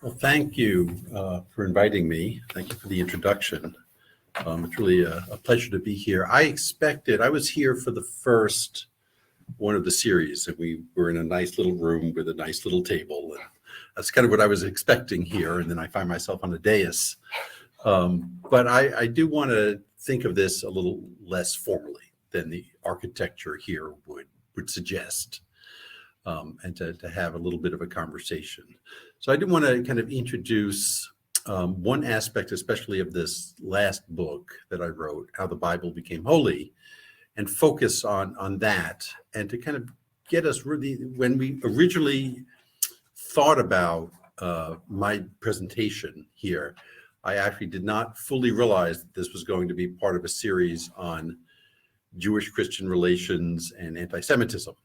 Well, thank you for inviting me. Thank you for the introduction. It's really a pleasure to be here. I was here for the first one of the series, and we were in a nice little room with a nice little table. And that's kind of what I was expecting here, and then I find myself on a dais. But I do want to think of this a little less formally than the architecture here would suggest, and to have a little bit of a conversation. So I do want to kind of introduce one aspect, especially of this last book that I wrote, How the Bible Became Holy, and focus on that, and to kind of get us really, when we originally thought about my presentation here, I actually did not fully realize that this was going to be part of a series on Jewish-Christian relations and anti-Semitism,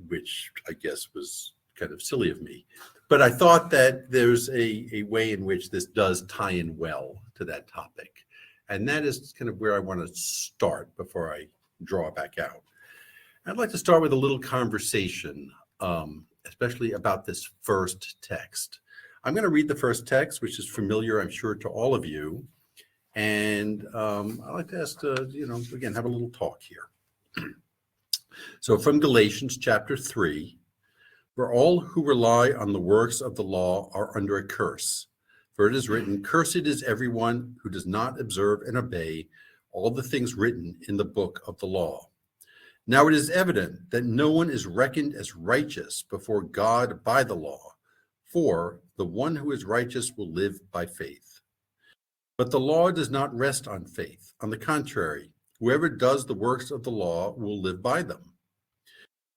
which I guess was kind of silly of me. But I thought that there's a way in which this does tie in well to that topic. And that is kind of where I want to start before I draw it back out. I'd like to start with a little conversation, especially about this first text. I'm going to read the first text, which is familiar, I'm sure, to all of you. And I'd like to ask to, again, have a little talk here. So from Galatians chapter 3, for all who rely on the works of the law are under a curse. For it is written, cursed is everyone who does not observe and obey all the things written in the book of the law. Now it is evident that no one is reckoned as righteous before God by the law, for the one who is righteous will live by faith. But the law does not rest on faith. On the contrary, whoever does the works of the law will live by them.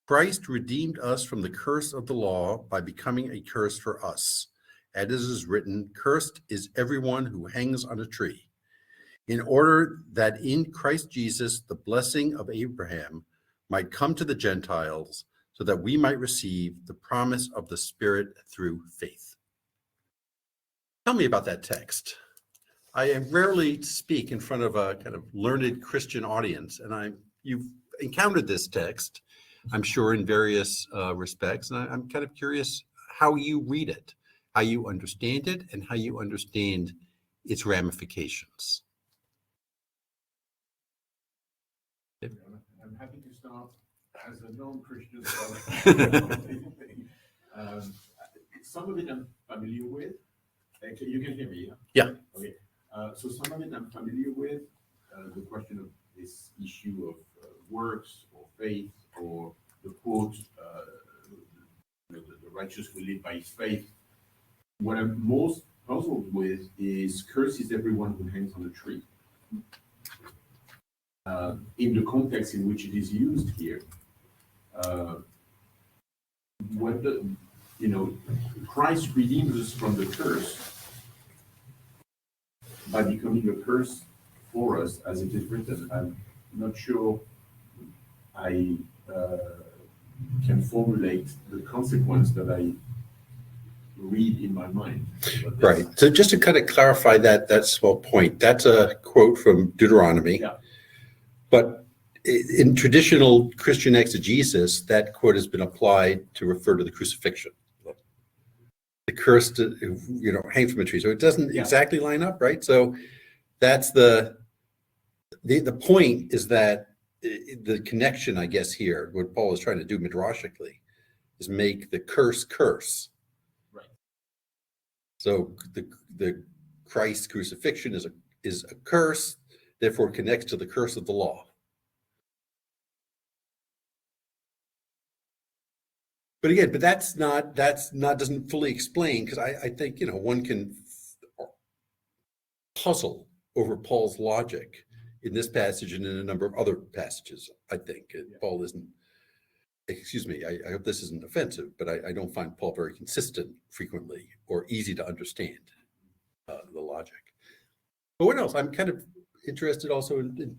Christ redeemed us from the curse of the law by becoming a curse for us. As it is written, cursed is everyone who hangs on a tree, in order that in Christ Jesus the blessing of Abraham might come to the Gentiles, so that we might receive the promise of the Spirit through faith. Tell me about that text. I rarely speak in front of a kind of learned Christian audience, and you've encountered this text, I'm sure, in various respects, and I'm kind of curious how you read it, how you understand it, and how you understand its ramifications. I'm happy to start as a non-Christian. Some of it I'm familiar with. You can hear me, yeah? Okay. So some of it I'm familiar with. The question of this issue of works or faith, or the quote, the righteous will live by his faith. What I'm most puzzled with is cursed is everyone who hangs on a tree. In the context in which it is used here, Christ redeems us from the curse by becoming a curse for us, as it is written. I'm not sure I can formulate the consequence that I read in my mind. Right. So just to kind of clarify that small point, that's a quote from Deuteronomy. Yeah. But in traditional Christian exegesis, that quote has been applied to refer to the crucifixion. The curse to, hang from a tree. So it doesn't exactly line up, right? So that's the point is that the connection, I guess, here, what Paul is trying to do midrashically, is make the curse. Right. So the Christ crucifixion is a curse, therefore connects to the curse of the law. But again, that's not doesn't fully explain, because I think one can puzzle over Paul's logic in this passage and in a number of other passages. I think Paul isn't. Excuse me. I hope this isn't offensive, but I don't find Paul very consistent frequently or easy to understand the logic. But what else? I'm kind of interested also in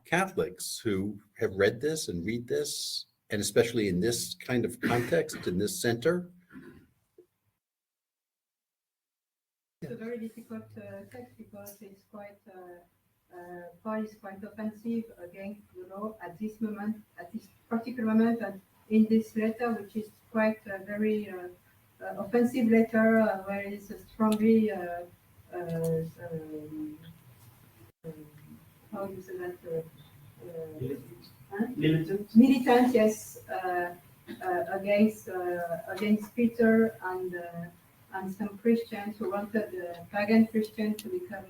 Catholics who have read this and read this, and especially in this kind of context, in this center. It's a very difficult text, because it's quite Paul is quite offensive against the law at this moment, at this particular moment, and in this letter, which is quite very offensive letter where it's strongly how do you say that? Militant, yes, against Peter and some Christians who wanted pagan Christians to become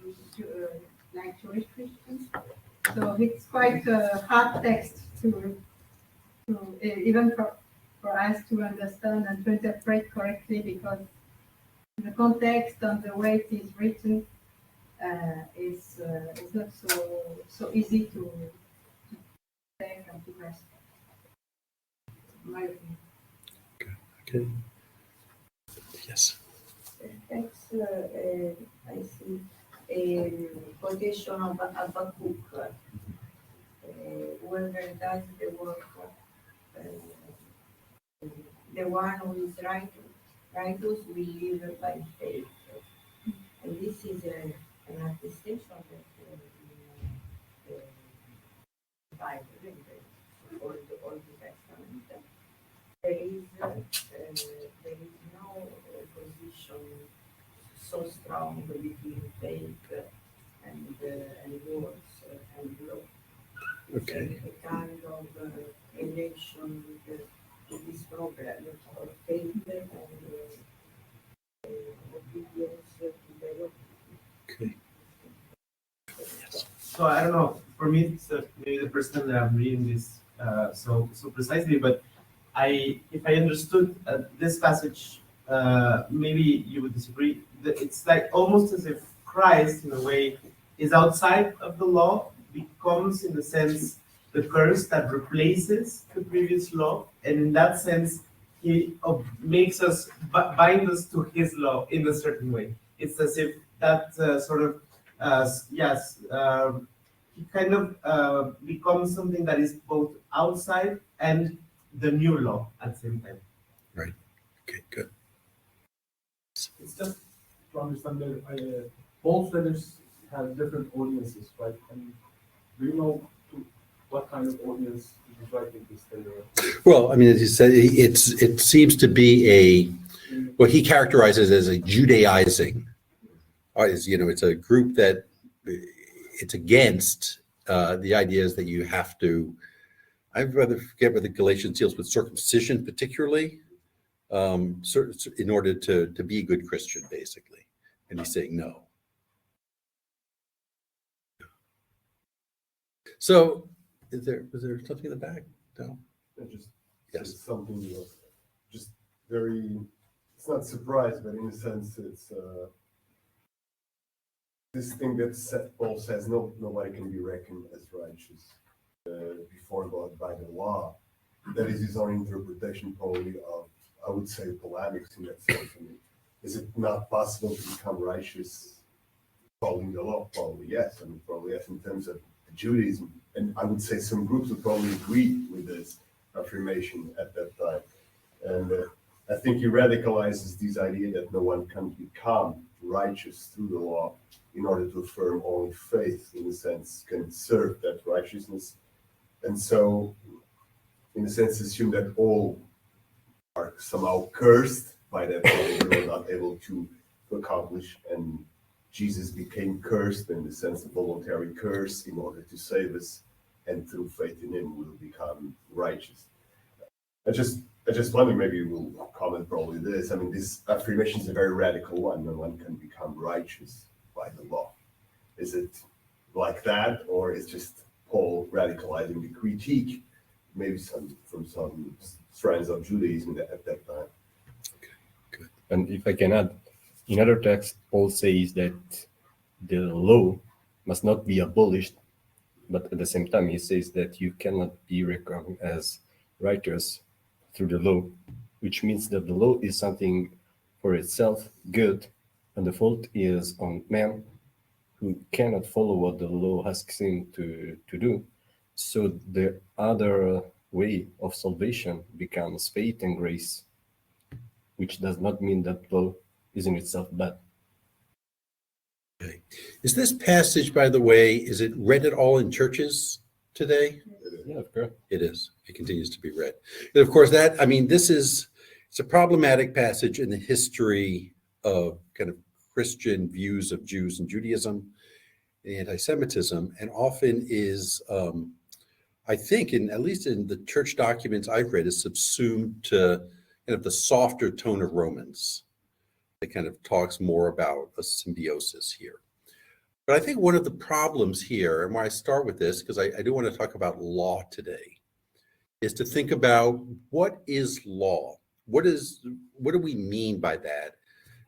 like Jewish Christians. So it's quite a hard text to even for us to understand and to interpret correctly, because the context and the way it is written is not so easy to take and to grasp. In my opinion. Okay. Yes. Text, I see a quotation of Habakkuk, whether that's the work of the one who is righteous will live by faith. And this is an attestation that the Bible, in the Old Testament, there is no position so strong between faith and words and law. It's Okay. a kind of relation with this problem of faith and obedience to the law. Okay. Yes. So I don't know. For me, it's maybe the first time that I'm reading this so precisely. But if I understood this passage, maybe you would disagree. It's like almost as if Christ, in a way, is outside of the law, becomes, in a sense, the curse that replaces the previous law, and in that sense, he makes us bind us to his law in a certain way. It's as if that sort of he kind of becomes something that is both outside and the new law at the same time. Right. Okay, good. It's just to understand that both letters have different audiences, right? And do you know to what kind of audience is writing this letter? Well, I mean, as you said, it seems to be what he characterizes as a Judaizing. It's a group that it's against the ideas that you have to. I'd rather forget whether Galatians deals with circumcision particularly, in order to be a good Christian, basically. And he's saying no. So, was there something in the back? No. Just Yes. something just very. It's not surprise, but in a sense, it's this thing that Paul says, nobody can be reckoned as righteous before God by the law. That is his own interpretation, probably, of, I would say, polemics in that sense. I mean, is it not possible to become righteous following the law? Probably yes. I mean, probably yes in terms of Judaism. And I would say some groups would probably agree with this affirmation at that time. And I think he radicalizes this idea that no one can become righteous through the law in order to affirm only faith, in a sense, can serve that righteousness. And so, in a sense, assume that all are somehow cursed by that they were not able to accomplish, and Jesus became cursed in the sense of voluntary curse in order to save us, and through faith in him we'll become righteous. I just wonder, maybe you will comment probably this. I mean, this affirmation is a very radical one. No one can become righteous by the law. Is it like that, or is just Paul radicalizing the critique, maybe from some strands of Judaism at that time? And if I can add, in other texts, Paul says that the law must not be abolished, but at the same time, he says that you cannot be reckoned as righteous through the law, which means that the law is something for itself good, and the fault is on man who cannot follow what the law asks him to do. So the other way of salvation becomes faith and grace, which does not mean that law is in itself bad. Okay. Is this passage, by the way, is it read at all in churches today? Yeah, of course. It is. It continues to be read. And of course, this is, It's a problematic passage in the history of kind of Christian views of Jews and Judaism, anti-Semitism, and often is, I think, at least in the church documents I've read, is subsumed to kind of the softer tone of Romans. It kind of talks more about a symbiosis here. But I think one of the problems here, and why I start with this, because I do want to talk about law today, is to think about what is law? What do we mean by that?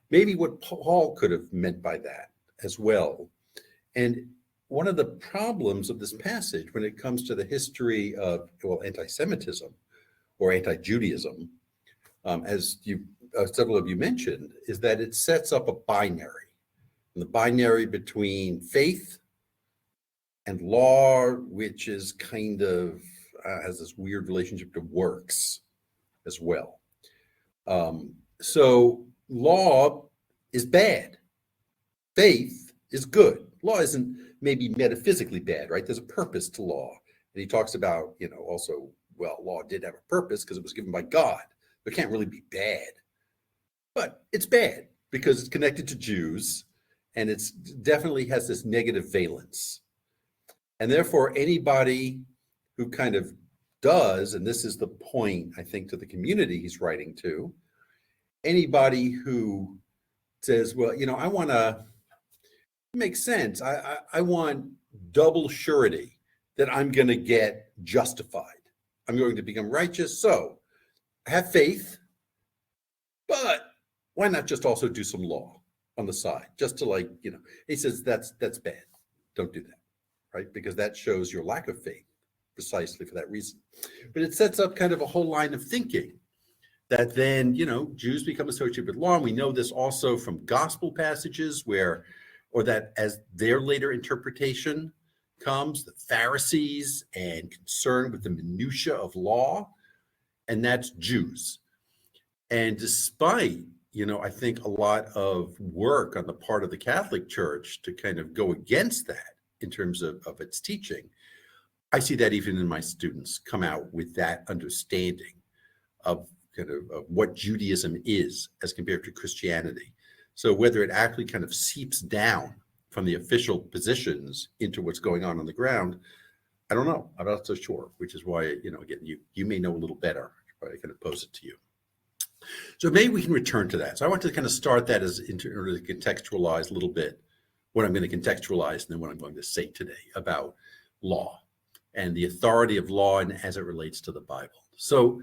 Maybe what Paul could have meant by that as well. And one of the problems of this passage when it comes to the history of, well, anti-Semitism or anti-Judaism, as several of you mentioned, is that it sets up a binary. And the binary between faith and law, which is kind of has this weird relationship to works as well. So law is bad. Faith is good. Law isn't maybe metaphysically bad, right? There's a purpose to law. And he talks about, also, well, law did have a purpose because it was given by God. It can't really be bad. But it's bad because it's connected to Jews, and it's definitely has this negative valence. And therefore, anybody who kind of does, and this is the point, I think, to the community he's writing to, anybody who says, well, I want to, it makes sense. I want double surety that I'm going to get justified. I'm going to become righteous. So I have faith, but why not just also do some law on the side, just to he says that's bad. Don't do that, right? Because that shows your lack of faith precisely for that reason. But it sets up kind of a whole line of thinking that then, Jews become associated with law. And we know this also from gospel passages or that as their later interpretation comes, the Pharisees and concern with the minutia of law, and that's Jews. And despite, I think a lot of work on the part of the Catholic Church to kind of go against that in terms of its teaching, I see that even in my students come out with that understanding of kind of what Judaism is as compared to Christianity. So whether it actually kind of seeps down from the official positions into what's going on the ground, I don't know. I'm not so sure, which is why, again, you may know a little better, but I kind of pose it to you. So maybe we can return to that. So I want to kind of start that as in order to contextualize a little bit what I'm going to contextualize and then what I'm going to say today about law and the authority of law and as it relates to the Bible. So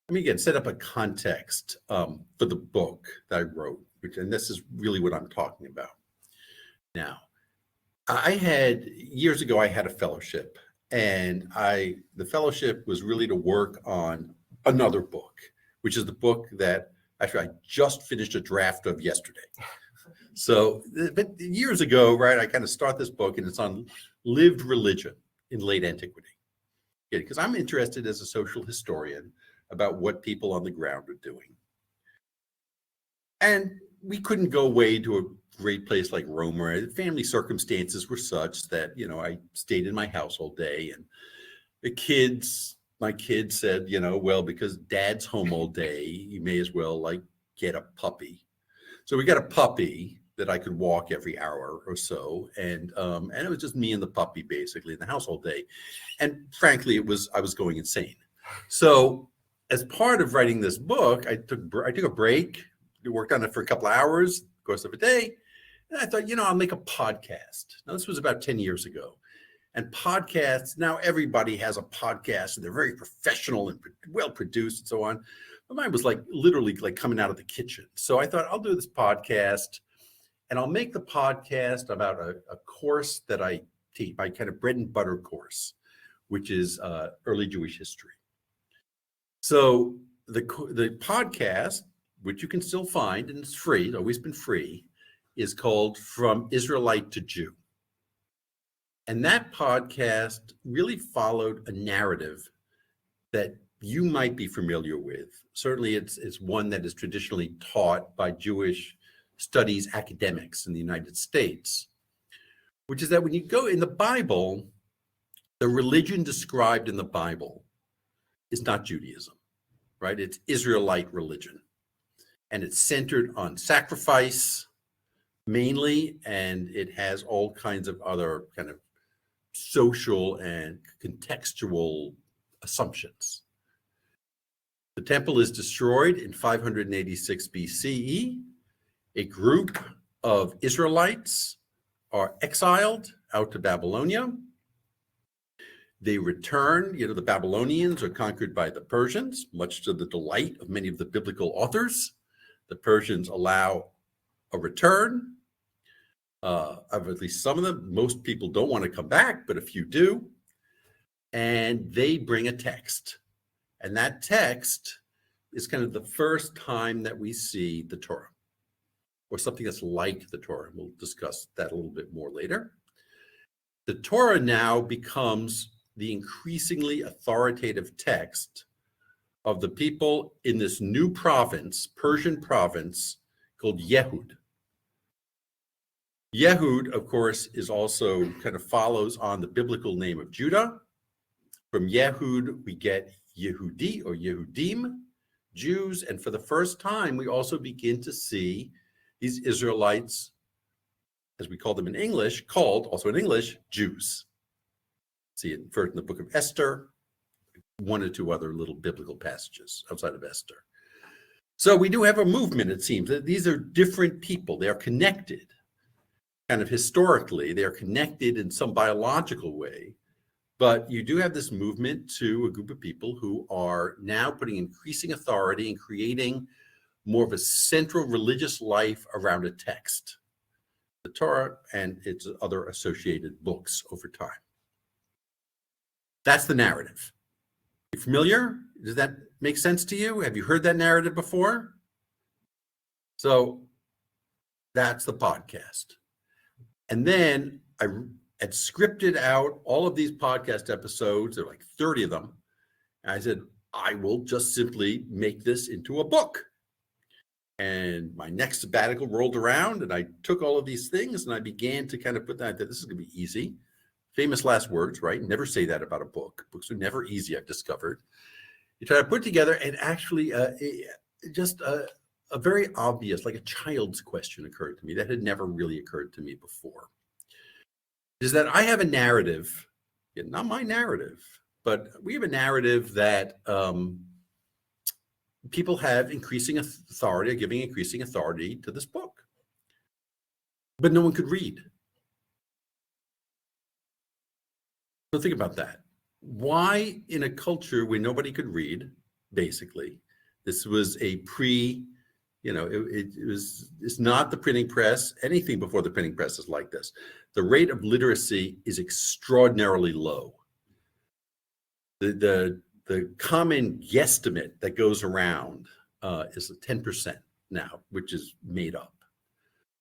let me again set up a context for the book that I wrote, and this is really what I'm talking about. Now, years ago, I had a fellowship, and the fellowship was really to work on another book, which is the book that actually I just finished a draft of yesterday. So, but years ago, right, I kind of start this book, and it's on lived religion in late antiquity. Because I'm interested as a social historian about what people on the ground are doing. And we couldn't go away to a great place like Rome, where family circumstances were such that, I stayed in my house all day, and my kids said, well, because dad's home all day, you may as well get a puppy. So we got a puppy that I could walk every hour or so. And it was just me and the puppy basically in the house all day. And frankly, I was going insane. So as part of writing this book, I took a break, worked on it for a couple of hours, of course of a day. And I thought, I'll make a podcast. Now, this was about 10 years ago. And podcasts, now everybody has a podcast, and they're very professional and well produced and so on. But mine was literally coming out of the kitchen. So I thought I'll do this podcast, and I'll make the podcast about a course that I teach, my kind of bread and butter course, which is early Jewish history. So the podcast, which you can still find, and it's free, it's always been free, is called From Israelite to Jew. And that podcast really followed a narrative that you might be familiar with. Certainly it's one that is traditionally taught by Jewish studies academics in the United States, which is that when you go in the Bible, the religion described in the Bible is not Judaism. right? It's Israelite religion. And it's centered on sacrifice mainly, and it has all kinds of other kind of social and contextual assumptions. The temple is destroyed in 586 BCE. A group of Israelites are exiled out to Babylonia. They return, the Babylonians are conquered by the Persians, much to the delight of many of the biblical authors. The Persians allow a return of at least some of them. Most people don't want to come back, but a few do. And they bring a text. And that text is kind of the first time that we see the Torah, or something that's like the Torah. We'll discuss that a little bit more later. The Torah now becomes the increasingly authoritative text of the people in this new province, Persian province, called Yehud. Yehud, of course, is also kind of follows on the biblical name of Judah. From Yehud, we get Yehudi or Yehudim, Jews. And for the first time, we also begin to see these Israelites, as we call them in English, called also in English, Jews. See it first in the book of Esther, one or two other little biblical passages outside of Esther. So we do have a movement, it seems, that these are different people. They are connected. Kind of historically, they are connected in some biological way. But you do have this movement to a group of people who are now putting increasing authority and creating more of a central religious life around a text, the Torah and its other associated books over time. That's the narrative. You familiar? Does that make sense to you? Have you heard that narrative before? So that's the podcast. And then I had scripted out all of these podcast episodes. There are like 30 of them. And I said, I will just simply make this into a book. And my next sabbatical rolled around, and I took all of these things and I began to kind of put that, this is going to be easy. Famous last words, right? Never say that about a book. Books are never easy, I've discovered. You try to put together, and actually just a very obvious, like a child's question occurred to me that had never really occurred to me before. Is that I have a narrative, not my narrative, but we have a narrative that people have increasing authority, giving increasing authority to this book. But no one could read. So think about that. Why in a culture where nobody could read, basically, this was a it's not the printing press. Anything before the printing press is like this. The rate of literacy is extraordinarily low. The common guesstimate that goes around is 10% now, which is made up.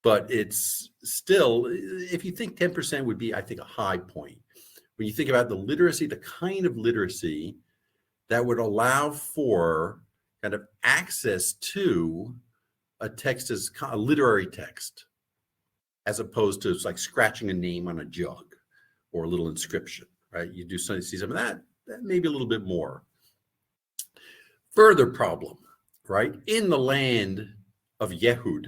But it's still, if you think 10% would be, I think, a high point. When you think about the literacy, the kind of literacy that would allow for kind of access to a text as a literary text, as opposed to like scratching a name on a jug or a little inscription, right? You do see some of that maybe a little bit more. Further problem, right? In the land of Yehud,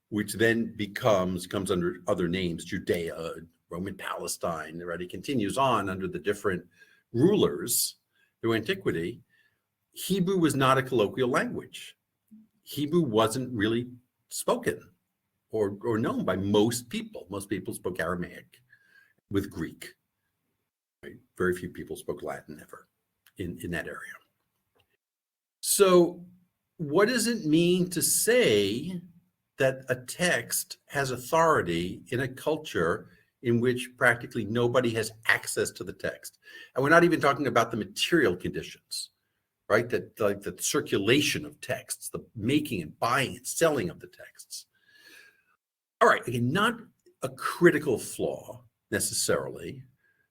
which then comes under other names, Judea, Roman Palestine, right? It continues on under the different rulers through antiquity. Hebrew was not a colloquial language. Hebrew wasn't really spoken or known by most people. Most people spoke Aramaic with Greek. Right? Very few people spoke Latin ever in that area. So what does it mean to say that a text has authority in a culture in which practically nobody has access to the text? And we're not even talking about the material conditions, right? That like the circulation of texts, the making and buying and selling of the texts. All right, again, not a critical flaw necessarily,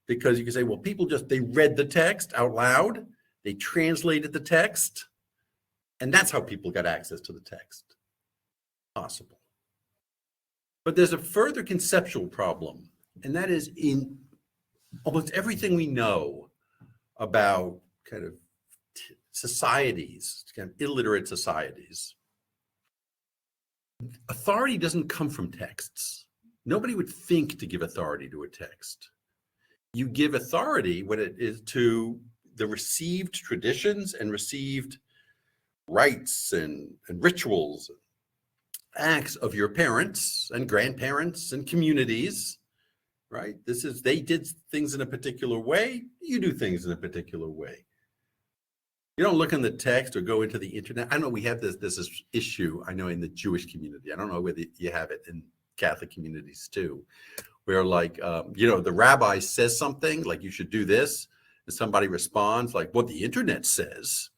because you can say, well, people they read the text out loud, they translated the text, and that's how people got access to the text. Possible. But there's a further conceptual problem, and that is in almost everything we know about kind of societies, kind of illiterate societies, authority doesn't come from texts. Nobody would think to give authority to a text. You give authority when it is to the received traditions and received rites and rituals, acts of your parents and grandparents and communities, right? They did things in a particular way, you do things in a particular way. You don't look in the text or go into the internet. I know we have this issue, I know, in the Jewish community. I don't know whether you have it in Catholic communities too, where like, the rabbi says something like you should do this, and somebody responds like, well, the internet says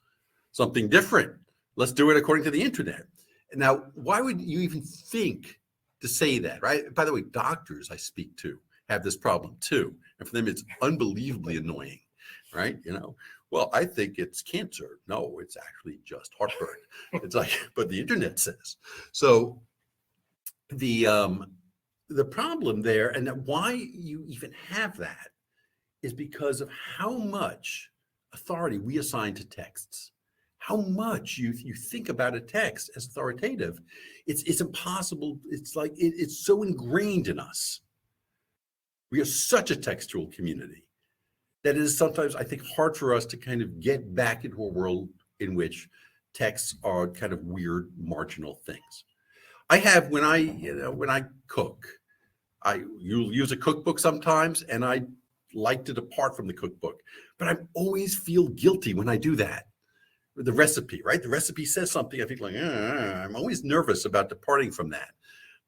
something different. Let's do it according to the internet. Now, why would you even think to say that, right? By the way, doctors I speak to have this problem too. And for them, it's unbelievably annoying, right? Well, I think it's cancer. No, it's actually just heartburn. It's like, but the internet says. So the problem there, and why you even have that, is because of how much authority we assign to texts. How much you think about a text as authoritative. It's impossible. It's like it's so ingrained in us. We are such a textual community that it is sometimes, I think, hard for us to kind of get back into a world in which texts are kind of weird, marginal things. I have, when I cook, you'll use a cookbook sometimes, and I like to depart from the cookbook, but I always feel guilty when I do that. The recipe, right? The recipe says something. I think like, I'm always nervous about departing from that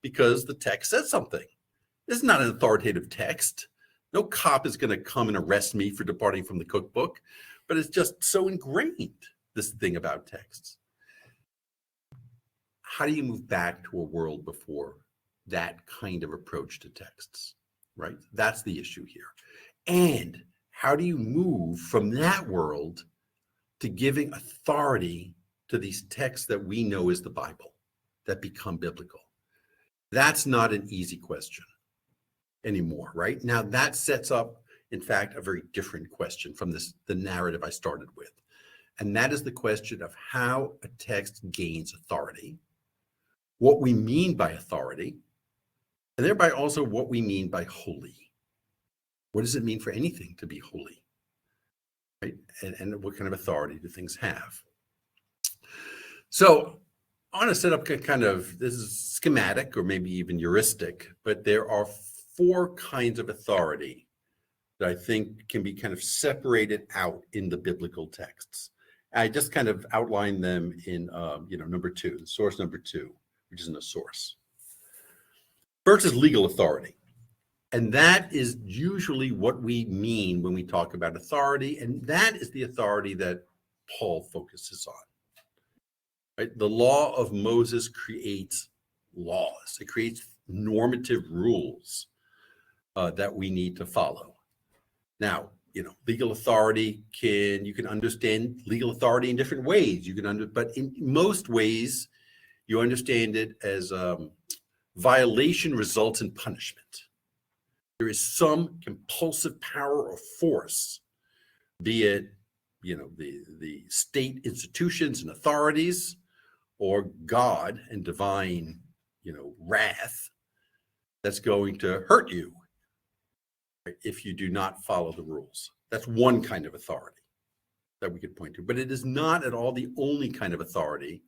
because the text says something. This is not an authoritative text. No cop is going to come and arrest me for departing from the cookbook, but it's just so ingrained, this thing about texts. How do you move back to a world before that kind of approach to texts, right? That's the issue here. And how do you move from that world to giving authority to these texts that we know is the Bible, that become biblical? That's not an easy question anymore, right? Now that sets up, in fact, a very different question from the narrative I started with. And that is the question of how a text gains authority, what we mean by authority, and thereby also what we mean by holy. What does it mean for anything to be holy? Right? And what kind of authority do things have? So I want to set up kind of, this is schematic or maybe even heuristic, but there are 4 kinds of authority that I think can be kind of separated out in the biblical texts. I just kind of outlined them in, number 2, source number 2, which isn't a source. First is legal authority. And that is usually what we mean when we talk about authority. And that is the authority that Paul focuses on. Right? The law of Moses creates laws. It creates normative rules that we need to follow. Now, legal authority you can understand legal authority in different ways. But in most ways, you understand it as violation results in punishment. There is some compulsive power or force, be it, the state institutions and authorities, or God and divine, wrath, that's going to hurt you if you do not follow the rules. That's one kind of authority that we could point to, but it is not at all the only kind of authority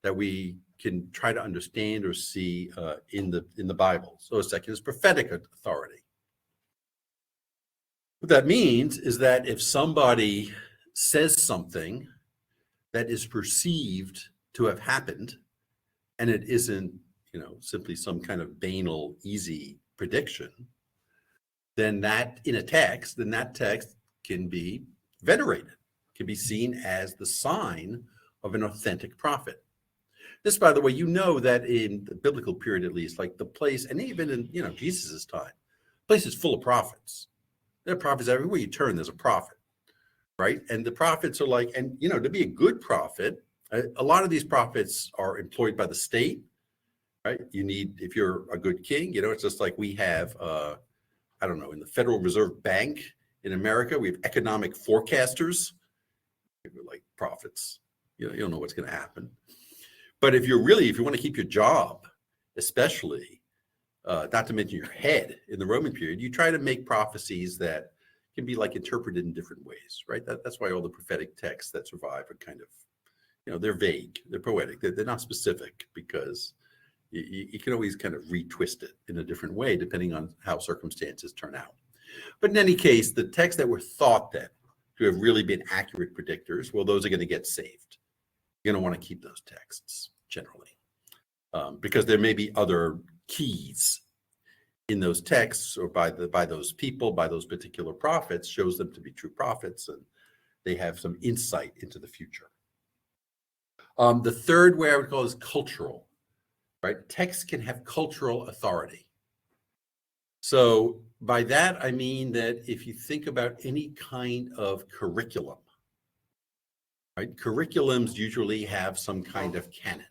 that we can try to understand or see in the Bible. So a second is prophetic authority. What that means is that if somebody says something that is perceived to have happened, and it isn't, simply some kind of banal, easy prediction, then that text can be venerated, can be seen as the sign of an authentic prophet. This, by the way, that in the biblical period, at least, like the place, and even in, Jesus's time, the place is full of prophets. There are prophets everywhere you turn, there's a prophet, right? And the prophets are like, and, to be a good prophet, a lot of these prophets are employed by the state, right? If you're a good king, it's just like we have, in the Federal Reserve Bank in America, we have economic forecasters. like prophets. You know, you don't know what's going to happen. But if you want to keep your job, especially, not to mention your head in the Roman period, you try to make prophecies that can be like interpreted in different ways, right? That's why all the prophetic texts that survive are kind of, they're vague, they're poetic, they're not specific, because you can always kind of retwist it in a different way depending on how circumstances turn out. But in any case, the texts that were thought then to have really been accurate predictors, well, those are going to get saved. You're going to want to keep those texts generally, because there may be other keys in those texts, or by those people, by those particular prophets, shows them to be true prophets, and they have some insight into the future. The third way I would call is cultural, right? Texts can have cultural authority. So by that, I mean that if you think about any kind of curriculum, right? Curriculums usually have some kind of canon.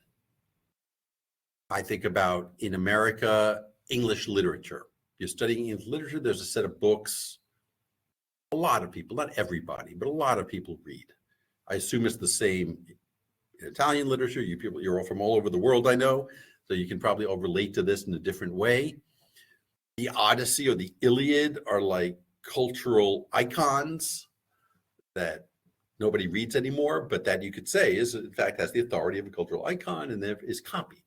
I think about, in America, English literature. You're studying English literature, there's a set of books a lot of people, not everybody, but a lot of people read. I assume it's the same in Italian literature. You're all from all over the world, I know, so you can probably all relate to this in a different way. The Odyssey or the Iliad are like cultural icons that nobody reads anymore, but that you could say is, in fact, has the authority of a cultural icon and is copied,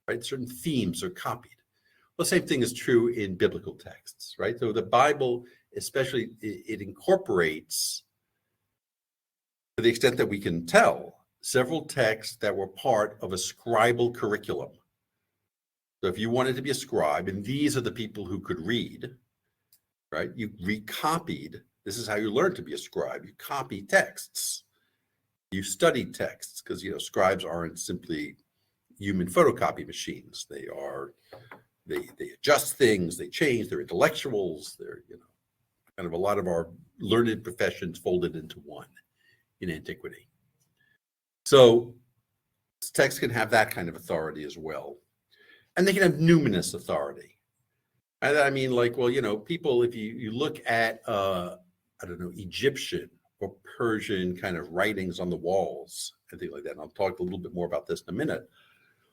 right? Certain themes are copied. Well, the same thing is true in biblical texts, right? So the Bible, especially, it incorporates, to the extent that we can tell, several texts that were part of a scribal curriculum. So if you wanted to be a scribe, and these are the people who could read, right? You recopied. This is how you learn to be a scribe. You copy texts. You study texts, because scribes aren't simply human photocopy machines. They adjust things. They change. They're intellectuals. They're kind of a lot of our learned professions folded into one in antiquity. So texts can have that kind of authority as well. And they can have numinous authority. And I mean, people, if you look at, Egyptian or Persian kind of writings on the walls and things like that, and I'll talk a little bit more about this in a minute.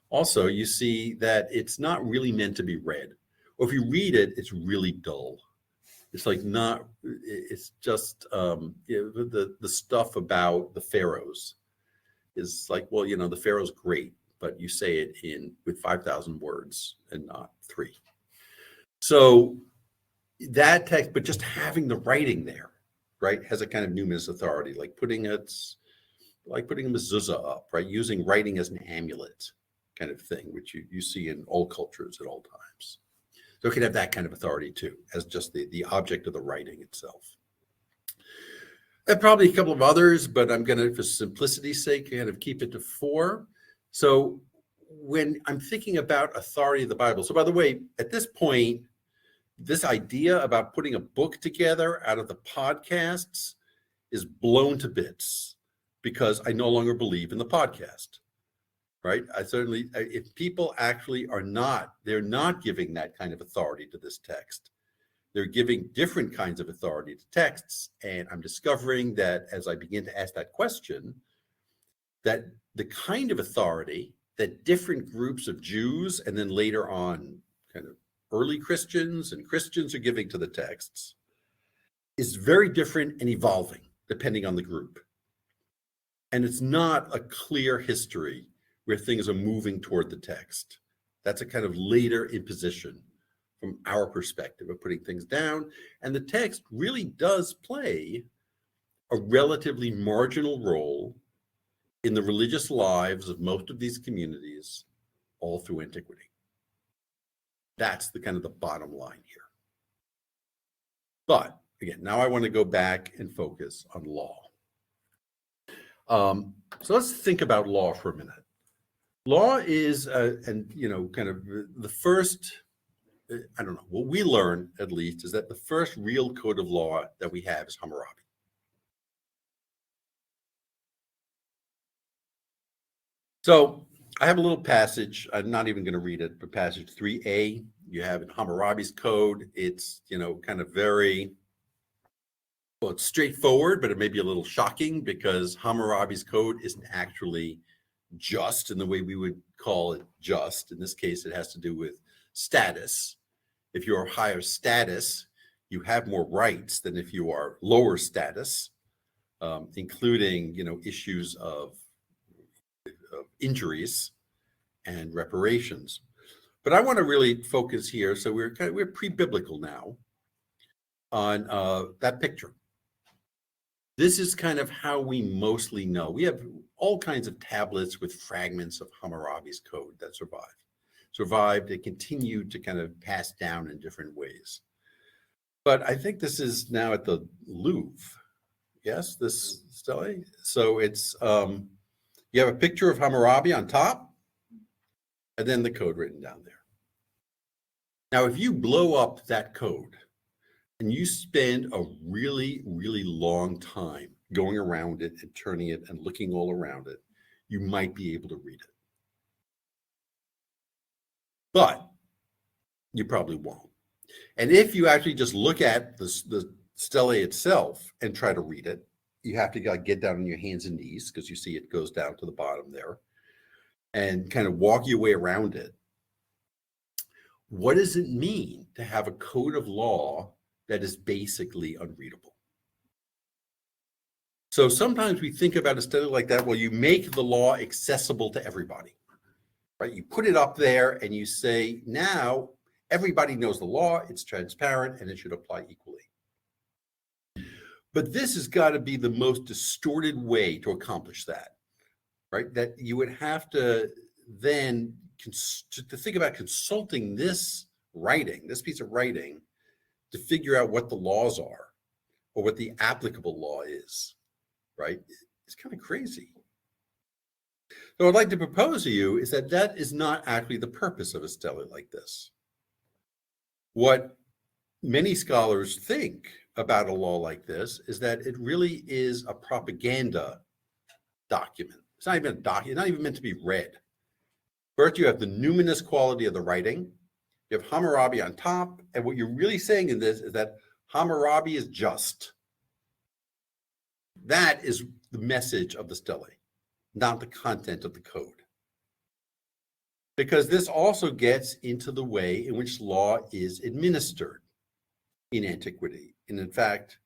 Also, you see that it's not really meant to be read. Or if you read it, it's really dull. It's it's just, the stuff about the pharaohs is like, well, the pharaoh's great, but you say it with 5,000 words and not 3. So that text, but just having the writing there, right, has a kind of numinous authority, like putting a mezuzah up, right, using writing as an amulet kind of thing, which you see in all cultures at all times. So it can have that kind of authority too, as just the object of the writing itself. And probably a couple of others, but I'm going to, for simplicity's sake, kind of keep it to 4. So when I'm thinking about authority of the Bible, so by the way, at this point, this idea about putting a book together out of the podcasts is blown to bits, because I no longer believe in the podcast, right? If people actually they're not giving that kind of authority to this text. They're giving different kinds of authority to texts. And I'm discovering that as I begin to ask that question, that the kind of authority that different groups of Jews and then later on kind of early Christians and Christians are giving to the texts is very different and evolving depending on the group. And it's not a clear history where things are moving toward the text. That's a kind of later imposition from our perspective of putting things down. And the text really does play a relatively marginal role in the religious lives of most of these communities all through antiquity. That's the kind of the bottom line here. But again, now I want to go back and focus on law. So let's think about law for a minute. Law is, kind of the first, what we learn at least is that the first real code of law that we have is Hammurabi. So I have a little passage. I'm not even going to read it, but passage 3a, you have in Hammurabi's code. It's, kind of very Well, it's straightforward, but it may be a little shocking because Hammurabi's code isn't actually just in the way we would call it just. In this case, it has to do with status. If you're higher status, you have more rights than if you are lower status, including, issues of injuries and reparations. But I want to really focus here. So we're pre-biblical now on that picture. This is kind of how we mostly know. We have all kinds of tablets with fragments of Hammurabi's code that survived and continued to kind of pass down in different ways. But I think this is now at the Louvre. Yes, this stele. So it's, you have a picture of Hammurabi on top, and then the code written down there. Now, if you blow up that code, and you spend a really, really long time going around it and turning it and looking all around it, you might be able to read it. But you probably won't. And if you actually just look at the stele itself and try to read it, you have to get down on your hands and knees, because you see it goes down to the bottom there, and kind of walk your way around it. What does it mean to have a code of law that is basically unreadable? So sometimes we think about a stele like that. Well, you make the law accessible to everybody, right? You put it up there and you say, now everybody knows the law, it's transparent, and it should apply equally. But this has got to be the most distorted way to accomplish that, right? That you would have to then to think about consulting this piece of writing, to figure out what the laws are or what the applicable law is, right? It's kind of crazy. So what I'd like to propose to you is that is not actually the purpose of a stele like this. What many scholars think about a law like this is that it really is a propaganda document. It's not even a document, not even meant to be read. First, you have the numinous quality of the writing. You have Hammurabi on top, and what you're really saying in this is that Hammurabi is just. That is the message of the stele, not the content of the code. Because this also gets into the way in which law is administered in antiquity, and in fact,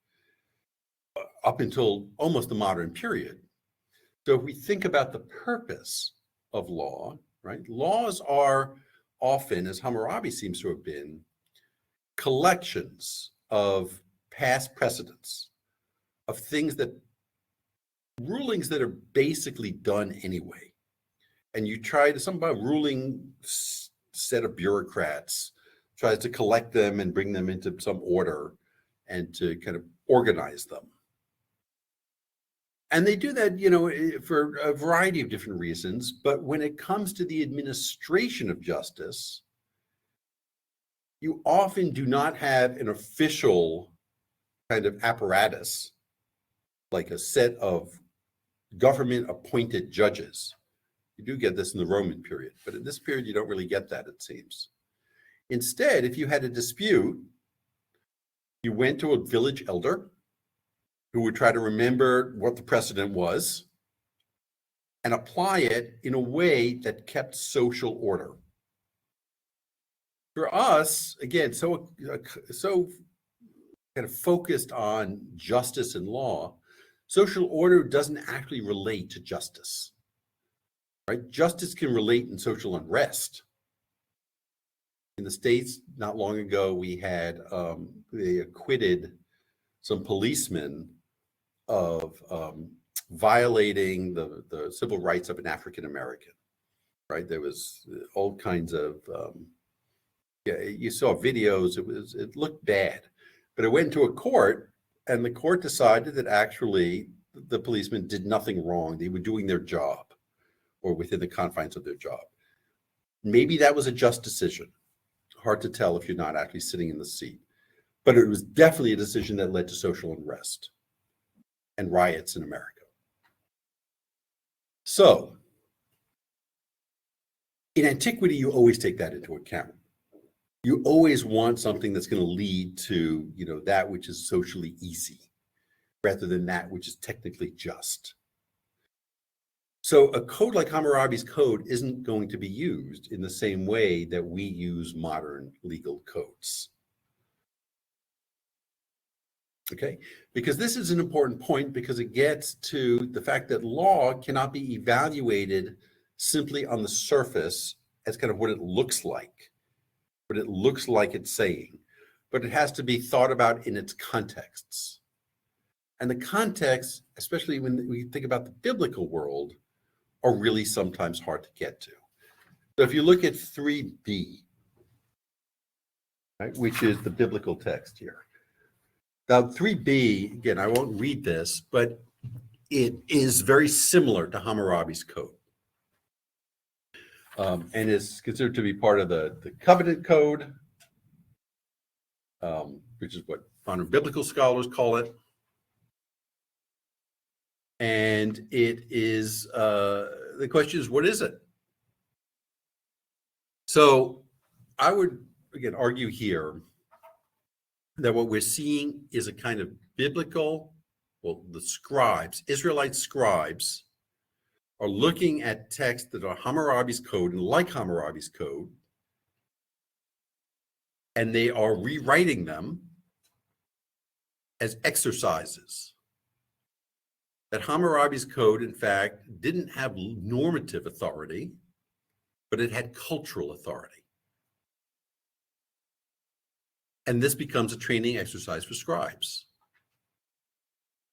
up until almost the modern period. So if we think about the purpose of law, right? Laws are often, as Hammurabi seems to have been, collections of past precedents, of rulings that are basically done anyway. And you try to, some ruling set of bureaucrats tries to collect them and bring them into some order and to kind of organize them. And they do that, for a variety of different reasons. But when it comes to the administration of justice, you often do not have an official kind of apparatus, like a set of government-appointed judges. You do get this in the Roman period, but in this period, you don't really get that, it seems. Instead, if you had a dispute, you went to a village elder who would try to remember what the precedent was and apply it in a way that kept social order. For us, again, so kind of focused on justice and law, social order doesn't actually relate to justice, right? Justice can relate in social unrest. In the States, not long ago, we had, they acquitted some policemen of violating the civil rights of an African American, right? There was all kinds of, you saw videos, it looked bad, but it went to a court, and the court decided that actually the policemen did nothing wrong. They were doing their job, or within the confines of their job. Maybe that was a just decision. Hard to tell if you're not actually sitting in the seat, but it was definitely a decision that led to social unrest and riots in America. So in antiquity, you always take that into account. You always want something that's going to lead to, that which is socially easy, rather than that which is technically just. So a code like Hammurabi's code isn't going to be used in the same way that we use modern legal codes. Okay, because this is an important point, because it gets to the fact that law cannot be evaluated simply on the surface as kind of what it looks like it's saying, but it has to be thought about in its contexts. And the context, especially when we think about the biblical world, are really sometimes hard to get to. So if you look at 3b, right, which is the biblical text here. Now 3b, again, I won't read this, but it is very similar to Hammurabi's code. And is considered to be part of the covenant code, which is what modern biblical scholars call it. And it is, the question is, what is it? So I would, again, argue here that what we're seeing is a kind of biblical, well, the scribes, Israelite scribes, are looking at texts that are Hammurabi's code and like Hammurabi's code, and they are rewriting them as exercises. That Hammurabi's code, in fact, didn't have normative authority, but it had cultural authority. And this becomes a training exercise for scribes.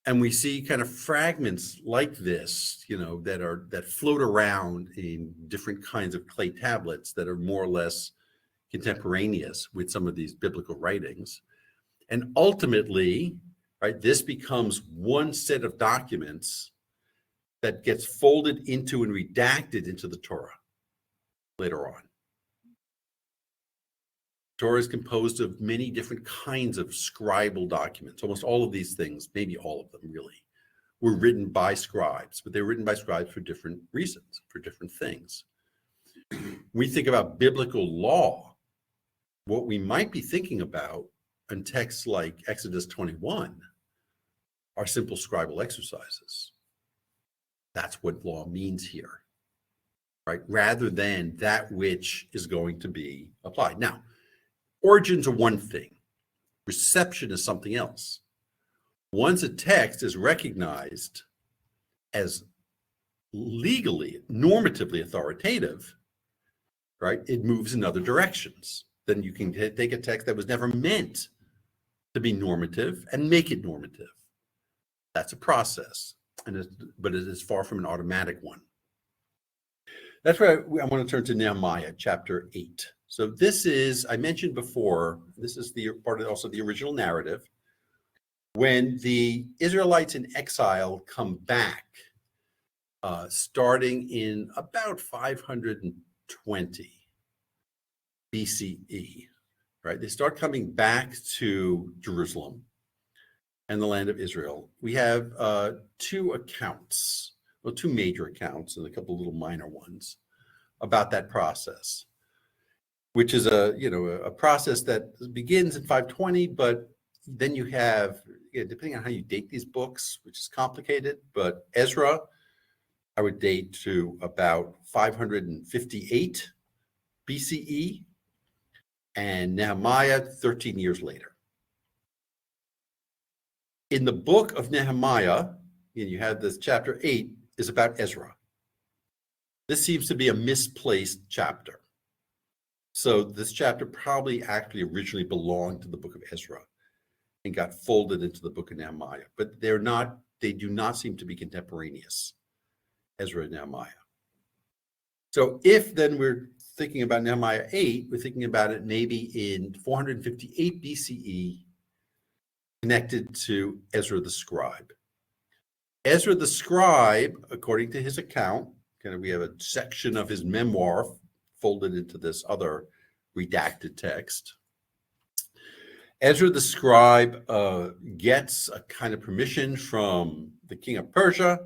And we see kind of fragments like this, that float around in different kinds of clay tablets that are more or less contemporaneous with some of these biblical writings. And ultimately, right, this becomes one set of documents that gets folded into and redacted into the Torah later on. Torah is composed of many different kinds of scribal documents. Almost all of these things, maybe all of them really, were written by scribes, but they were written by scribes for different reasons, for different things. When we think about biblical law, what we might be thinking about in texts like Exodus 21 are simple scribal exercises. That's what law means here, right? Rather than that which is going to be applied. Now, origins are one thing. Reception is something else. Once a text is recognized as legally, normatively authoritative, right, it moves in other directions. Then you can take a text that was never meant to be normative and make it normative. That's a process, but it is far from an automatic one. That's why I want to turn to Nehemiah chapter 8. So this is, I mentioned before, this is the part of also the original narrative. When the Israelites in exile come back, starting in about 520 BCE, right? They start coming back to Jerusalem and the land of Israel. We have two accounts, well, two major accounts and a couple of little minor ones about that process, which is a process that begins in 520, but then you have, depending on how you date these books, which is complicated, but Ezra, I would date to about 558 BCE, and Nehemiah 13 years later. In the book of Nehemiah, and you have this chapter 8, is about Ezra. This seems to be a misplaced chapter. So this chapter probably actually originally belonged to the book of Ezra and got folded into the book of Nehemiah, but they do not seem to be contemporaneous, Ezra and Nehemiah. So if then we're thinking about Nehemiah 8, we're thinking about it maybe in 458 BCE, connected to Ezra the scribe. Ezra the scribe, according to his account, we have a section of his memoir folded into this other redacted text. Ezra the scribe gets a kind of permission from the king of Persia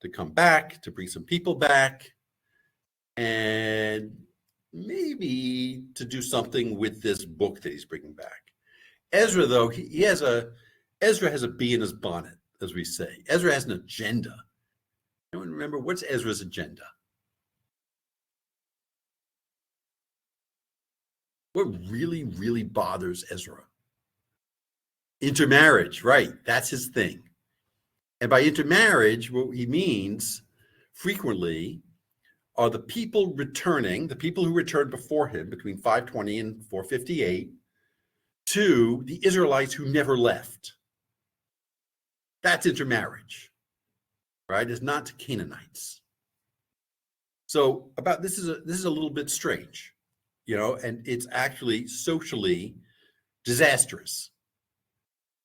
to come back, to bring some people back, and maybe to do something with this book that he's bringing back. Ezra, though, Ezra has a bee in his bonnet. as we say. Ezra has an agenda. Anyone remember what's Ezra's agenda? What really, really bothers Ezra? Intermarriage, right? That's his thing. And by intermarriage, what he means frequently are the people returning, the people who returned before him between 520 and 458, to the Israelites who never left. That's intermarriage, right? It's not to Canaanites. So about this is a little bit strange, and it's actually socially disastrous.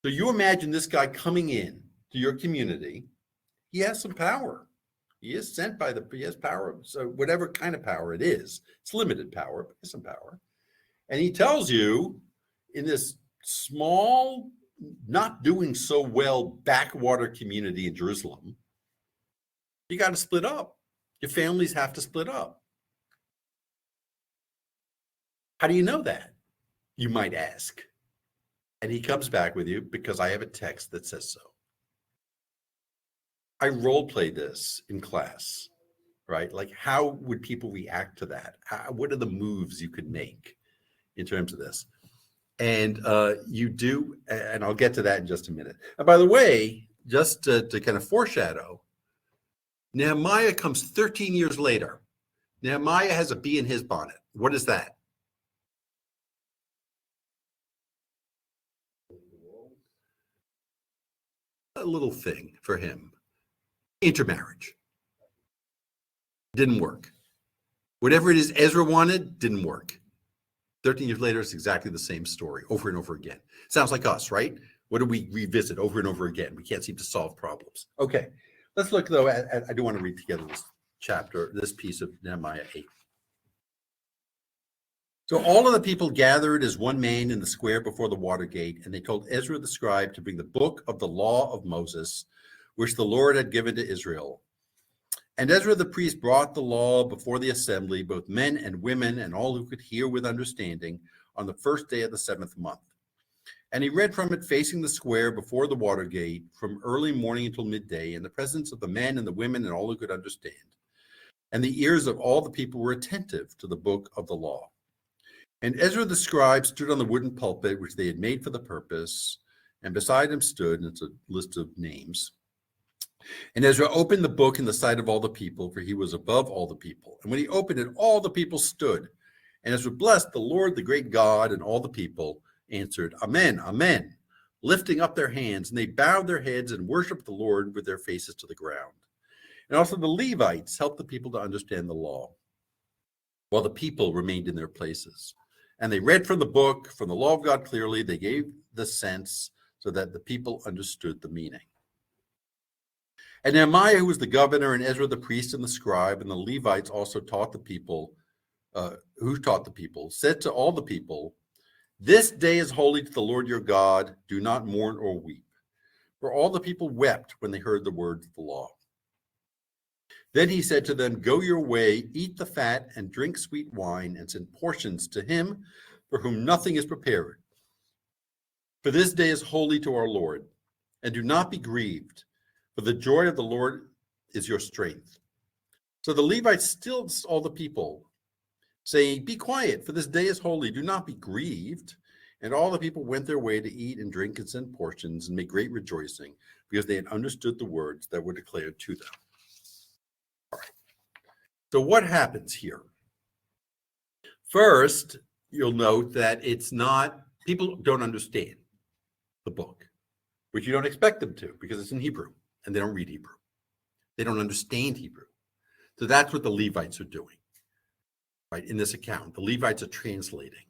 So you imagine this guy coming in to your community. He has some power. He is sent he has power. So whatever kind of power it is, it's limited power, but it's some power. And he tells you in this small, not doing so well backwater community in Jerusalem, you got to split up. Your families have to split up. How do you know that? You might ask. And he comes back with you because I have a text that says so. I role played this in class, right? Like, how would people react to that? What are the moves you could make in terms of this? And you do, and I'll get to that in just a minute. And by the way, just to kind of foreshadow, Nehemiah comes 13 years later. Nehemiah has a bee in his bonnet. What is that? A little thing for him. Intermarriage. Didn't work. Whatever it is Ezra wanted, didn't work. 13 years later, it's exactly the same story over and over again. Sounds like us, right? What do we revisit over and over again? We can't seem to solve problems. Okay, let's look, though, at I do want to read together this chapter, this piece of Nehemiah 8. So all of the people gathered as one man in the square before the water gate, and they told Ezra the scribe to bring the book of the law of Moses, which the Lord had given to Israel. And Ezra the priest brought the law before the assembly, both men and women, and all who could hear with understanding, on the first day of the 7th month. And he read from it facing the square before the water gate, from early morning until midday, in the presence of the men and the women and all who could understand. And the ears of all the people were attentive to the book of the law. And Ezra the scribe stood on the wooden pulpit which they had made for the purpose, and beside him stood, and it's a list of names. And Ezra opened the book in the sight of all the people, for he was above all the people. And when he opened it, all the people stood. And Ezra blessed the Lord, the great God, and all the people answered, Amen, Amen, lifting up their hands. And they bowed their heads and worshiped the Lord with their faces to the ground. And also the Levites helped the people to understand the law, while the people remained in their places. And they read from the book, from the law of God clearly. They gave the sense so that the people understood the meaning. And Nehemiah, who was the governor, and Ezra the priest and the scribe, and the Levites also taught the people, said to all the people, This day is holy to the Lord your God. Do not mourn or weep. For all the people wept when they heard the words of the law. Then he said to them, Go your way, eat the fat, and drink sweet wine, and send portions to him for whom nothing is prepared. For this day is holy to our Lord. And do not be grieved, for the joy of the Lord is your strength. So the Levites stilled all the people, saying, Be quiet, for this day is holy. Do not be grieved. And all the people went their way to eat and drink and send portions and make great rejoicing, because they had understood the words that were declared to them. All right. So what happens here? First, you'll note that it's not, people don't understand the book, which you don't expect them to, because it's in Hebrew, and they don't read Hebrew. They don't understand Hebrew. So that's what the Levites are doing, right? In this account, the Levites are translating.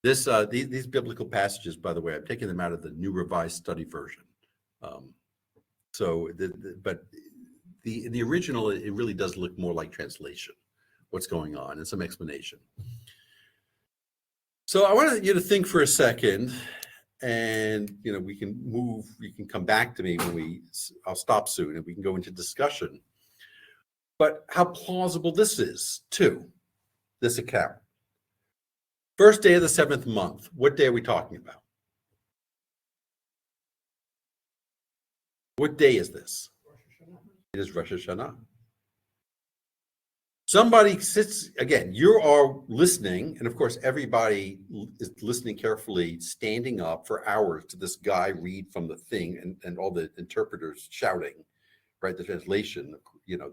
These biblical passages, by the way, I'm taking them out of the New Revised Study Version. But the original, it really does look more like translation, what's going on, and some explanation. So I want you to think for a second, and we can move. You can come back to me I'll stop soon, and we can go into discussion. But how plausible this is, too, this account. First day of the 7th month. What day are we talking about? What day is this? It is Rosh Hashanah. Somebody sits, again, you are listening, and of course, everybody is listening carefully, standing up for hours to this guy read from the thing and all the interpreters shouting, right? The translation,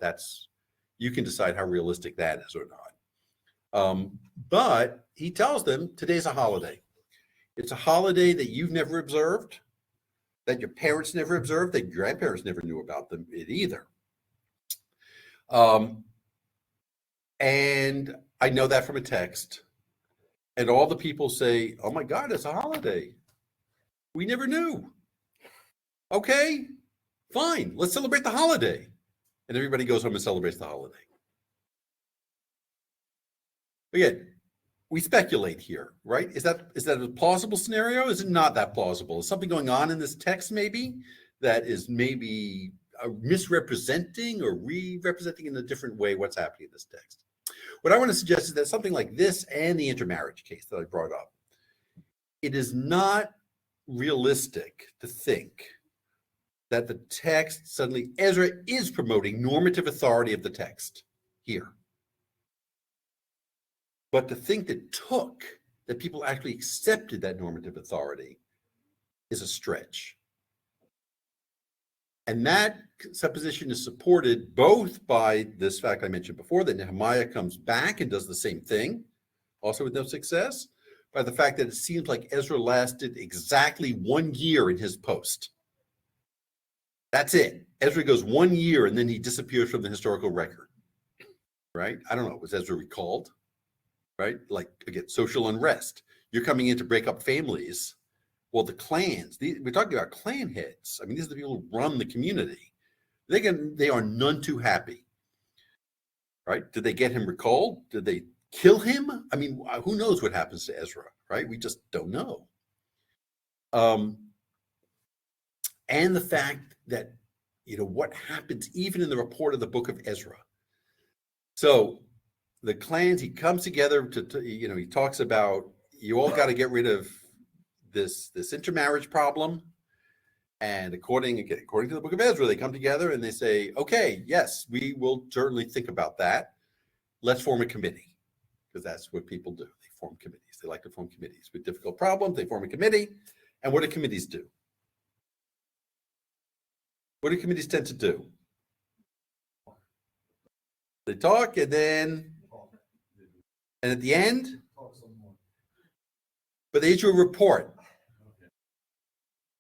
that's, you can decide how realistic that is or not. But he tells them today's a holiday. It's a holiday that you've never observed, that your parents never observed, that your grandparents never knew about it either. And I know that from a text. And all the people say, oh my God, it's a holiday. We never knew. Okay, fine. Let's celebrate the holiday. And everybody goes home and celebrates the holiday. Again, we speculate here, right? Is that a plausible scenario? Is it not that plausible? Is something going on in this text maybe that is maybe misrepresenting or re-representing in a different way what's happening in this text? What I want to suggest is that something like this and the intermarriage case that I brought up, it is not realistic to think that the text suddenly, Ezra is promoting normative authority of the text here. But to think that people actually accepted that normative authority is a stretch. And that supposition is supported both by this fact I mentioned before, that Nehemiah comes back and does the same thing, also with no success, by the fact that it seems like Ezra lasted exactly 1 year in his post. That's it. Ezra goes 1 year and then he disappears from the historical record, right? I don't know. Was Ezra recalled, right? Like, again, social unrest. You're coming in to break up families. Well, the clans, we're talking about clan heads. I mean, these are the people who run the community. They are none too happy, right? Did they get him recalled? Did they kill him? I mean, who knows what happens to Ezra, right? We just don't know. And the fact that, what happens even in the report of the book of Ezra. So the clans, he comes together he talks about, you all got to get rid of this intermarriage problem. And according to the book of Ezra, they come together and they say, okay, yes, we will certainly think about that. Let's form a committee, because that's what people do. They form committees. They like to form committees with difficult problems. They form a committee. And what do committees do? What do committees tend to do? They talk and at the end, but they issue a report.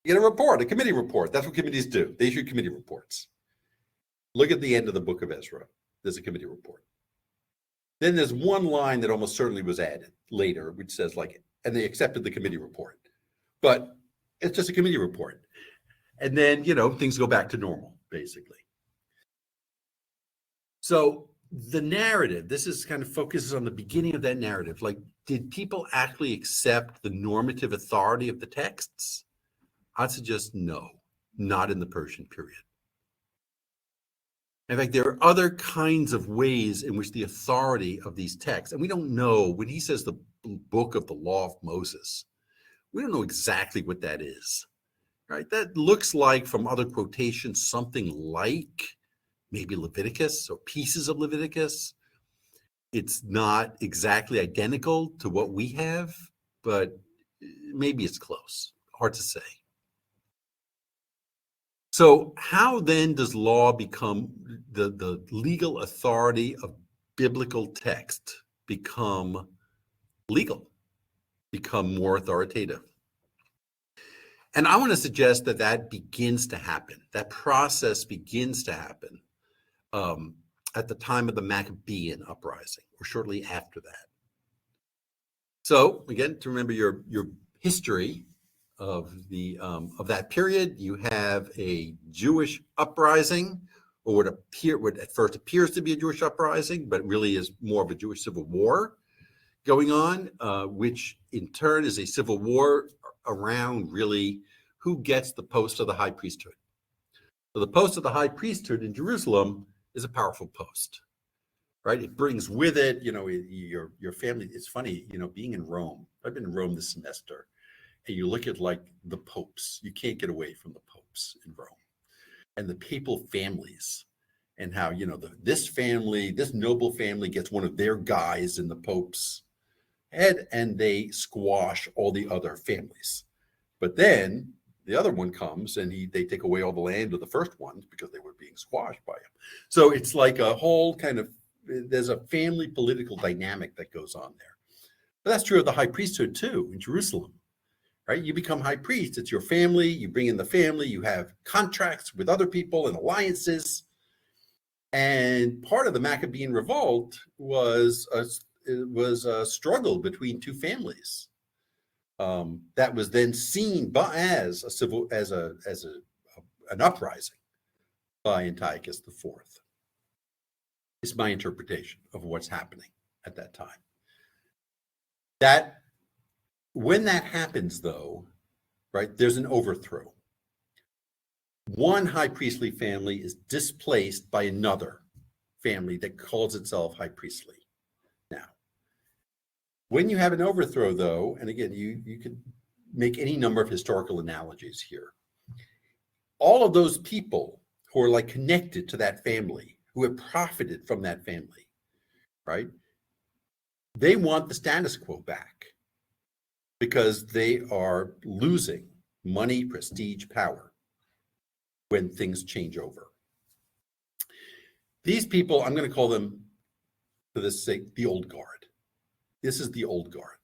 You get a report, a committee report. That's what committees do. They issue committee reports. Look at the end of the book of Ezra. There's a committee report. Then there's one line that almost certainly was added later, which says and they accepted the committee report. But it's just a committee report. And then, things go back to normal, basically. So the narrative, this is kind of focuses on the beginning of that narrative. Like, did people actually accept the normative authority of the texts? I'd suggest no, not in the Persian period. In fact, there are other kinds of ways in which the authority of these texts, and we don't know, when he says the book of the law of Moses, we don't know exactly what that is, right? That looks like, from other quotations, something like maybe Leviticus or pieces of Leviticus. It's not exactly identical to what we have, but maybe it's close. Hard to say. So how then does law become, the legal authority of biblical text become legal, become more authoritative? And I want to suggest that begins to happen. That process begins to happen at the time of the Maccabean uprising, or shortly after that. So again, to remember your history of that period, you have a Jewish uprising, or what at first appears to be a Jewish uprising, but really is more of a Jewish civil war going on, which in turn is a civil war around really who gets the post of the high priesthood. So the post of the high priesthood in Jerusalem is a powerful post, right? It brings with it, your family. It's funny, being in Rome. I've been in Rome this semester, and you look at the popes. You can't get away from the popes in Rome. and the papal families, and how, this family, this noble family gets one of their guys in the Pope's head, and they squash all the other families. But then the other one comes, and they take away all the land of the first ones because they were being squashed by him. So it's like a whole kind of, there's a family political dynamic that goes on there. But that's true of the high priesthood too in Jerusalem, right? You become high priest, it's your family, you bring in the family, you have contracts with other people and alliances. And part of the Maccabean revolt was a struggle between two families that was then seen as an uprising by Antiochus IV. It's my interpretation of what's happening at that time. That when that happens, though, right, there's an overthrow. One high priestly family is displaced by another family that calls itself high priestly. Now, when you have an overthrow, though, and again, you could make any number of historical analogies here. All of those people who are like connected to that family, who have profited from that family, right? They want the status quo back because they are losing money, prestige, power when things change over. These people, I'm going to call them, for this sake, the old guard. This is the old guard.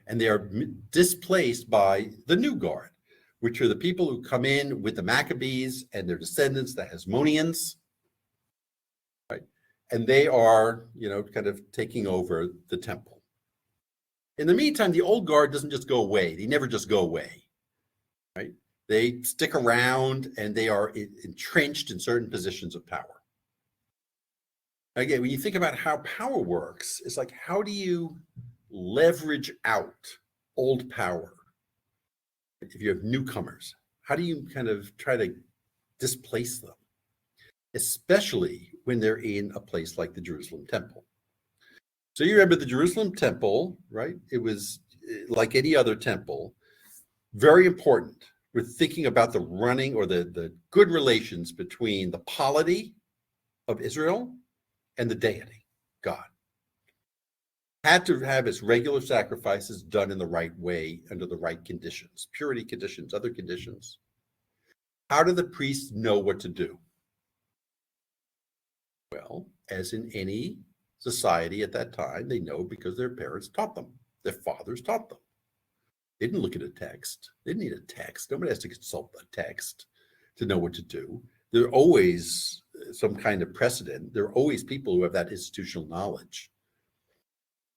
And they are displaced by the new guard, which are the people who come in with the Maccabees and their descendants, the Hasmoneans, right? And they are, kind of taking over the temple. In the meantime, the old guard doesn't just go away. They never just go away, right? They stick around and they are entrenched in certain positions of power. Again, when you think about how power works, it's like, how do you leverage out old power? If you have newcomers, how do you kind of try to displace them? Especially when they're in a place like the Jerusalem temple. So you remember the Jerusalem temple, right? It was like any other temple, very important. We're thinking about the running or the good relations between the polity of Israel and the deity, God. Had to have its regular sacrifices done in the right way, under the right conditions, purity conditions, other conditions. How do the priests know what to do? Well, as in any society at that time, they know because their parents taught them, their fathers taught them. They didn't look at a text. They didn't need a text. Nobody has to consult a text to know what to do. There are always some kind of precedent. There are always people who have that institutional knowledge,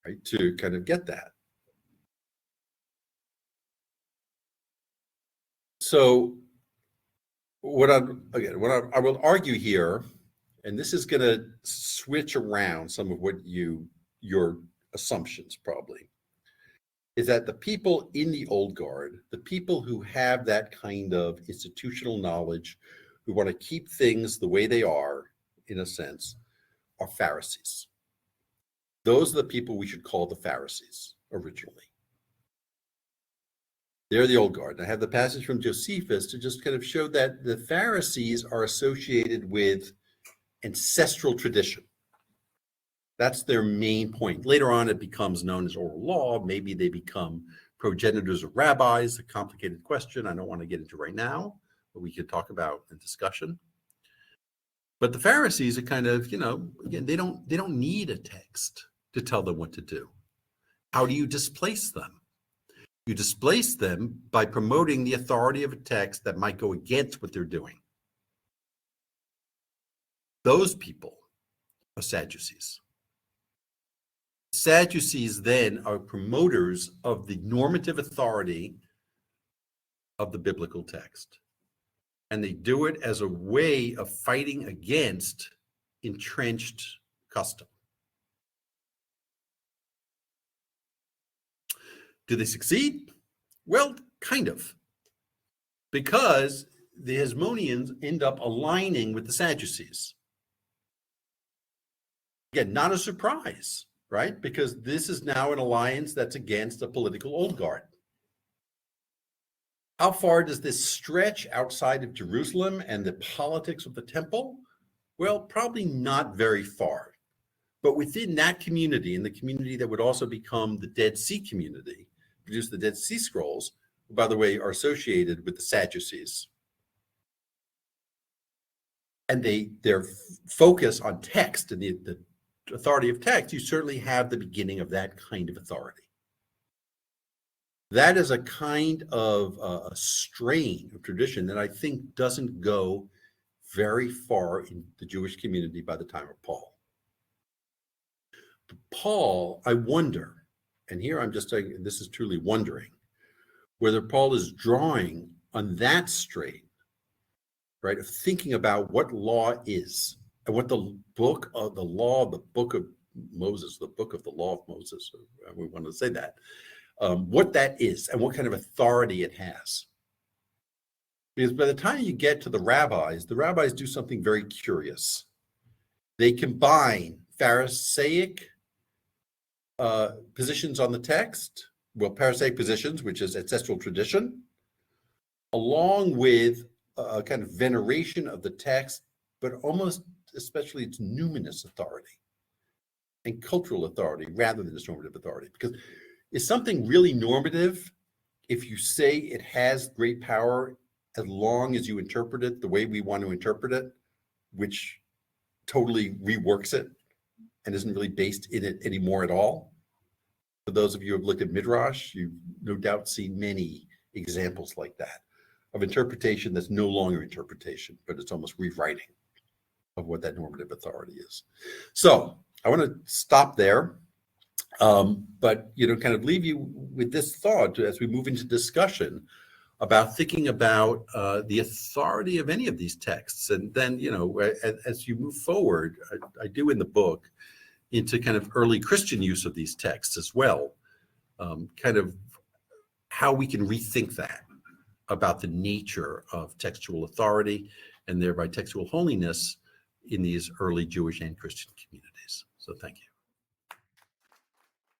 right, to kind of get that. So I will argue here, and this is going to switch around some of what your assumptions probably, is that the people in the old guard, the people who have that kind of institutional knowledge, who want to keep things the way they are, in a sense, are Pharisees. Those are the people we should call the Pharisees originally. They're the old guard. And I have the passage from Josephus to just kind of show that the Pharisees are associated with ancestral tradition. That's their main point. Later on, it becomes known as oral law. Maybe they become progenitors of rabbis, a complicated question I don't want to get into right now, but we could talk about in discussion. But the Pharisees are kind of, again, they don't need a text to tell them what to do. How do you displace them? You displace them by promoting the authority of a text that might go against what they're doing. Those people are Sadducees. Sadducees then are promoters of the normative authority of the biblical text. And they do it as a way of fighting against entrenched custom. Do they succeed? Well, kind of. Because the Hasmoneans end up aligning with the Sadducees. Again, not a surprise, right? Because this is now an alliance that's against a political old guard. How far does this stretch outside of Jerusalem and the politics of the temple? Well, probably not very far. But within that community, and the community that would also become the Dead Sea community, produce the Dead Sea Scrolls, who, by the way, are associated with the Sadducees. And their focus on text and the authority of text, you certainly have the beginning of that kind of authority. That is a kind of a strain of tradition that I think doesn't go very far in the Jewish community by the time of Paul. But Paul, I wonder, and here I'm just saying, this is truly wondering, whether Paul is drawing on that strain, right, of thinking about what law is and what the book of the law, the book of Moses, the book of the law of Moses, we want to say that, what that is and what kind of authority it has. Because by the time you get to the rabbis do something very curious. They combine Pharisaic positions on the text, Pharisaic positions, which is ancestral tradition, along with a kind of veneration of the text, but almost especially its numinous authority and cultural authority rather than its normative authority. Because is something really normative if you say it has great power as long as you interpret it the way we want to interpret it, which totally reworks it and isn't really based in it anymore at all? For those of you who have looked at Midrash, you've no doubt seen many examples like that of interpretation that's no longer interpretation, but it's almost rewriting of what that normative authority is. So I want to stop there. But kind of leave you with this thought as we move into discussion about thinking about the authority of any of these texts. And then, as you move forward, I do in the book, into kind of early Christian use of these texts as well, kind of how we can rethink that about the nature of textual authority and thereby textual holiness in these early Jewish and Christian communities. So thank you.